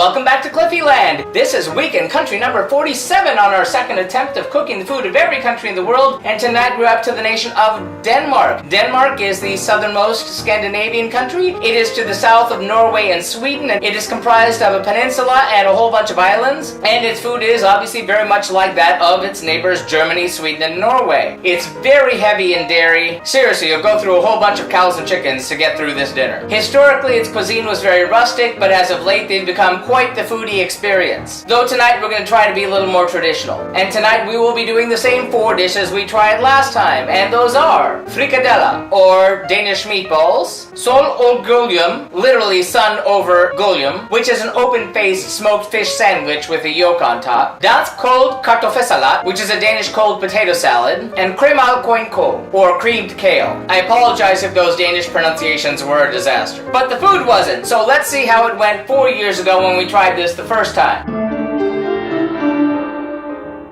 welcome back to Cliffieland. This is weekend country number 47 on our second attempt of cooking the food of every country in the world, and tonight we're up to the nation of Denmark. Denmark is the southernmost Scandinavian country. It is to the south of Norway and Sweden, and it is comprised of a peninsula and a whole bunch of islands, and its food is obviously very much like that of its neighbors Germany, Sweden, and Norway. It's very heavy in dairy. Seriously, you'll go through a whole bunch of cows and chickens to get through this dinner. Historically, its cuisine was very rustic, but as of late they've become quite the foodie experience. Though tonight we're going to try to be a little more traditional. And tonight we will be doing the same 4 dishes we tried last time, and those are Frikadeller, or Danish meatballs, Sol og Gudhjem, literally sun over Gudhjem, which is an open-faced smoked fish sandwich with a yolk on top, Dansk Kold Kartoffelsalat, which is a Danish cold potato salad, and Cremet Grønkål, or creamed kale. I apologize if those Danish pronunciations were a disaster. But the food wasn't, so let's see how it went 4 years ago when we tried this the first time.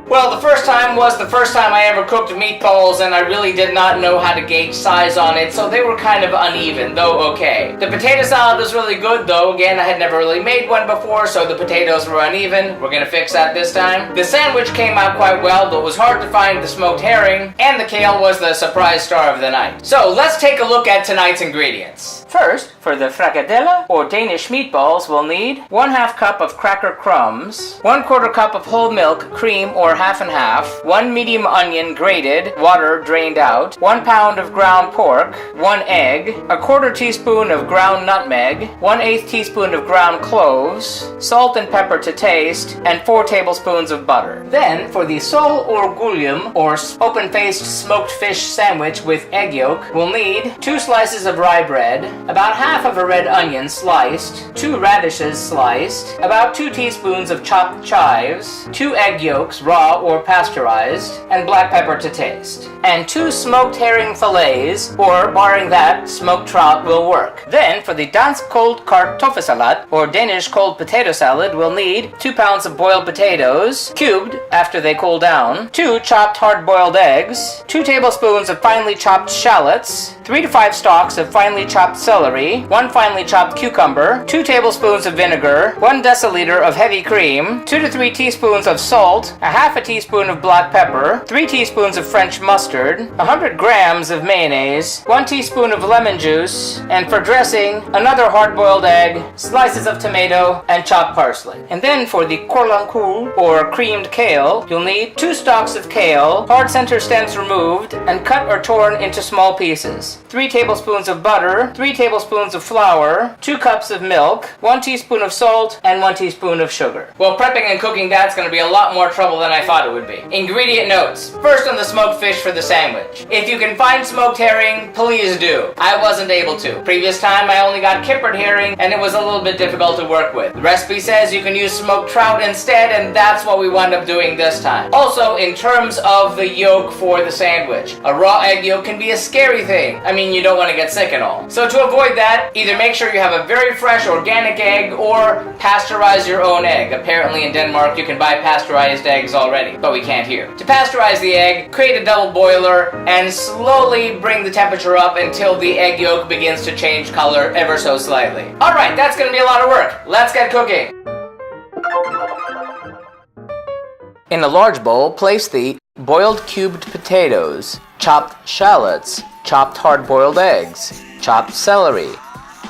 Well, the first time was the first time I ever cooked meatballs, and I really did not know how to gauge size on it, so they were kind of uneven, though okay. The potato salad was really good, though. Again, I had never really made one before, so the potatoes were uneven. We're gonna fix that this time. The sandwich came out quite well, though it was hard to find the smoked herring, and the kale was the surprise star of the night. So let's take a look at tonight's ingredients. First, for the frikadeller, or Danish meatballs, we'll need 1/2 cup of cracker crumbs, 1/4 cup of whole milk, cream or half and half, 1 medium onion grated, water drained out, 1 pound of ground pork, 1 egg, 1/4 teaspoon of ground nutmeg, 1/8 teaspoon of ground cloves, salt and pepper to taste, and 4 tablespoons of butter. Then, for the Sol og Gudhjem, or open-faced smoked fish sandwich with egg yolk, we'll need 2 slices of rye bread, about half of a red onion sliced, 2 radishes sliced, about 2 teaspoons of chopped chives, 2 egg yolks, raw or pasteurized, and black pepper to taste, and 2 smoked herring fillets, or barring that, smoked trout will work. Then, for the Dansk Cold Kartoffelsalat, or Danish cold potato salad, we'll need 2 pounds of boiled potatoes, cubed after they cool down, 2 chopped hard-boiled eggs, 2 tablespoons of finely chopped shallots, 3 to 5 stalks of finely chopped celery, 1 finely chopped cucumber, 2 tablespoons of vinegar, 1 deciliter of heavy cream, 2 to 3 teaspoons of salt, a half a teaspoon of black pepper, 3 teaspoons of French mustard, 100 grams of mayonnaise, 1 teaspoon of lemon juice, and for dressing, another hard-boiled egg, slices of tomato, and chopped parsley. And then for the Grønkål, or creamed kale, you'll need 2 stalks of kale, hard center stems removed, and cut or torn into small pieces, 3 tablespoons of butter, 3 tablespoons of flour, 2 cups of milk, 1 teaspoon of salt, and 1 teaspoon of sugar. Well, prepping and cooking that's going to be a lot more trouble than I thought it would be. Ingredient notes. First on the smoked fish for the sandwich. If you can find smoked herring, please do. I wasn't able to. Previous time I only got kippered herring, and it was a little bit difficult to work with. The recipe says you can use smoked trout instead, and that's what we wound up doing this time. Also, in terms of the yolk for the sandwich, a raw egg yolk can be a scary thing. I mean, you don't want to get sick and all. So to avoid that, either make sure you have a very fresh organic egg or pasteurize your own egg. Apparently in Denmark you can buy pasteurized eggs already, but we can't here. To pasteurize the egg, create a double boiler and slowly bring the temperature up until the egg yolk begins to change color ever so slightly. Alright, that's gonna be a lot of work. Let's get cooking. In a large bowl, place the boiled cubed potatoes, chopped shallots, chopped hard-boiled eggs, chopped celery,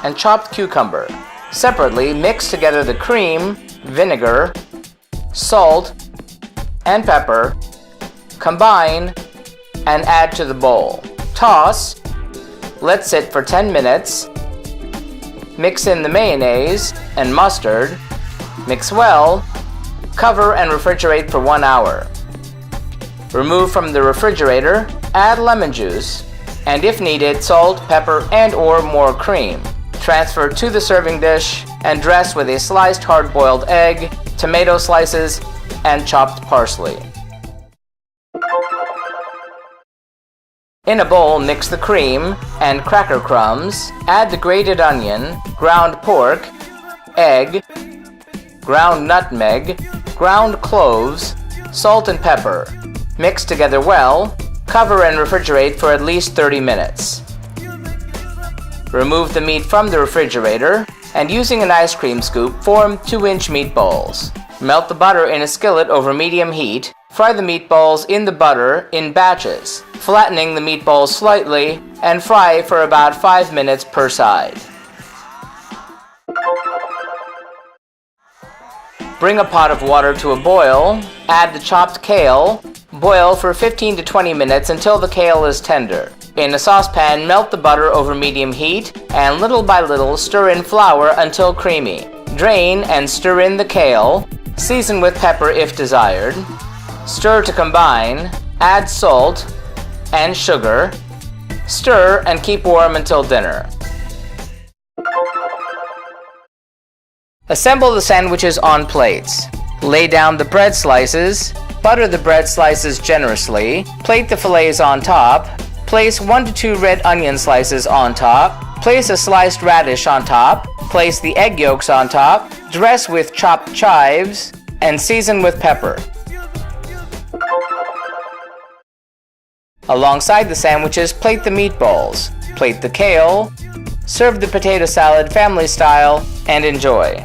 and chopped cucumber. Separately, mix together the cream, vinegar, salt, and pepper, combine, and add to the bowl. Toss, let sit for 10 minutes, mix in the mayonnaise and mustard, mix well, cover and refrigerate for 1 hour. Remove from the refrigerator, add lemon juice, and if needed, salt, pepper, and or more cream. Transfer to the serving dish and dress with a sliced hard-boiled egg, tomato slices, and chopped parsley. In a bowl, mix the cream and cracker crumbs, add the grated onion, ground pork, egg, ground nutmeg, ground cloves, salt and pepper. Mix together well, cover and refrigerate for at least 30 minutes. Remove the meat from the refrigerator and using an ice cream scoop, form 2-inch meatballs. Melt the butter in a skillet over medium heat. Fry the meatballs in the butter in batches, flattening the meatballs slightly, and fry for about 5 minutes per side. Bring a pot of water to a boil, add the chopped kale, boil for 15 to 20 minutes until the kale is tender. In a saucepan, melt the butter over medium heat, and little by little stir in flour until creamy. Drain and stir in the kale, season with pepper if desired. Stir to combine, add salt and sugar. Stir and keep warm until dinner. Assemble the sandwiches on plates. Lay down the bread slices. Butter the bread slices generously. Plate the fillets on top. Place 1 to 2 red onion slices on top. Place a sliced radish on top. Place the egg yolks on top. Dress with chopped chives and season with pepper. Alongside the sandwiches, plate the meatballs. Plate the kale. Serve the potato salad family style and enjoy.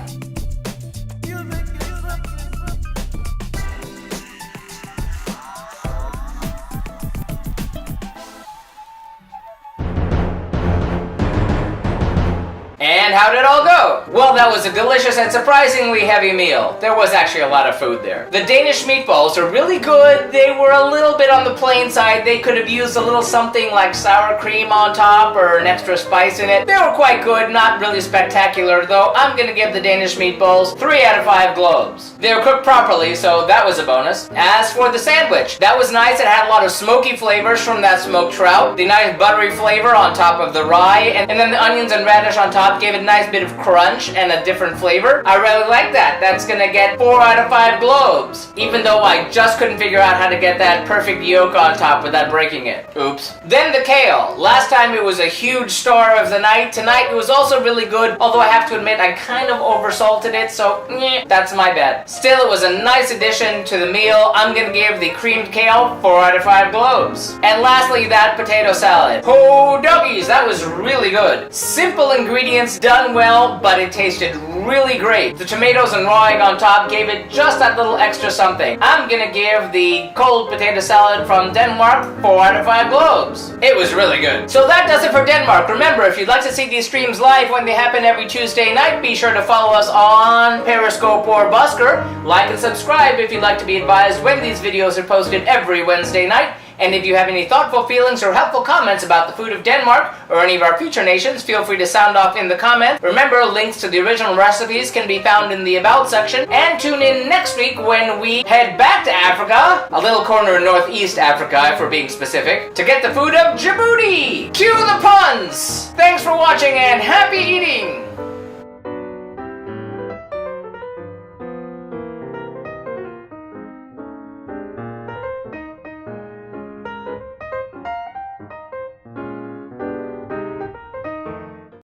And how did it all go? Well, that was a delicious and surprisingly heavy meal. There was actually a lot of food there. The Danish meatballs are really good. They were a little bit on the plain side. They could have used a little something like sour cream on top or an extra spice in it. They were quite good, not really spectacular though. I'm gonna give the Danish meatballs 3 out of 5 globes. They were cooked properly, so that was a bonus. As for the sandwich, that was nice. It had a lot of smoky flavors from that smoked trout, the nice buttery flavor on top of the rye, and then the onions and radish on top gave it a nice bit of crunch and a different flavor. I really like that. That's gonna get 4 out of 5 globes, even though I just couldn't figure out how to get that perfect yolk on top without breaking it. Oops. Then the kale. Last time it was a huge star of the night. Tonight it was also really good, although I have to admit I kind of oversalted it, so that's my bad. Still, it was a nice addition to the meal. I'm gonna give the creamed kale 4 out of 5 globes. And lastly, that potato salad. Oh doggies, that was really good. Simple ingredients done well, but it tasted really great. The tomatoes and raw egg on top gave it just that little extra something. I'm gonna give the cold potato salad from Denmark 4 out of 5 globes. It was really good. So that does it for Denmark. Remember, if you'd like to see these streams live when they happen every Tuesday night, be sure to follow us on Periscope or Busker. Like and subscribe if you'd like to be advised when these videos are posted every Wednesday night. And if you have any thoughtful feelings or helpful comments about the food of Denmark or any of our future nations, feel free to sound off in the comments. Remember, links to the original recipes can be found in the About section. And tune in next week when we head back to Africa, a little corner in Northeast Africa if we're being specific, to get the food of Djibouti. Cue the puns! Thanks for watching and happy eating!